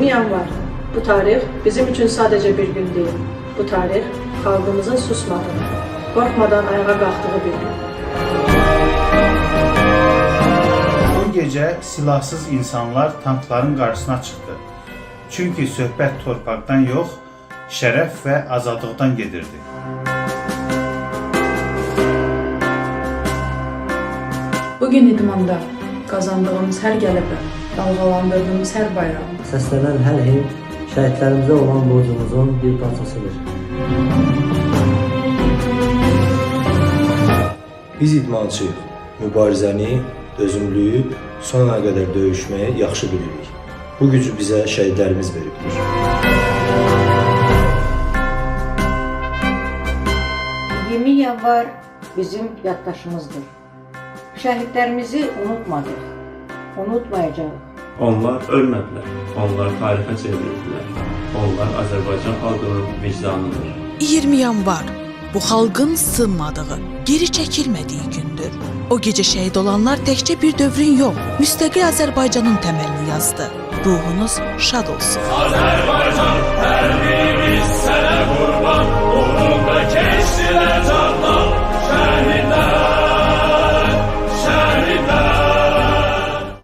yanvar. Bu tarix bizim üçün sadəcə bir gün deyil. Bu tarix xalqımızın susmadığı, qorxmadan ayağa qalxdığı bir gün. Bu gecə silahsız insanlar tankların qarşısına çıxdı. Çünki söhbət torpaqdan yox, şərəf və azadlıqdan gedirdi. Bugün idmanda qazandığımız hər qələbə, dalğalandırdığımız hər bayrağımız, Səslənən hər himn şəhidlərimizə olan borcumuzun bir parçasıdır. Biz idmançıyıq. Mübarizəni, dözümlüyü, sona qədər döyüşməyi yaxşı bilirik. Bu gücü bizə şəhidlərimiz veribdir. Yanvar bizim yaddaşımızdır. Şəhidlərimizi unutmadıq, unutmayacağıq. Onlar ölmədilər, onlar tarixə çevrildilər. Onlar Azərbaycan xalqının vicdanıdır. 20 yanvar bu xalqın sınmadığı, geri çəkilmədiyi gündür. O gecə şəhid olanlar təkcə bir dövrün yox, müstəqil Azərbaycanın təməlini yazdı. Ruhunuz şad olsun. Azərbaycan!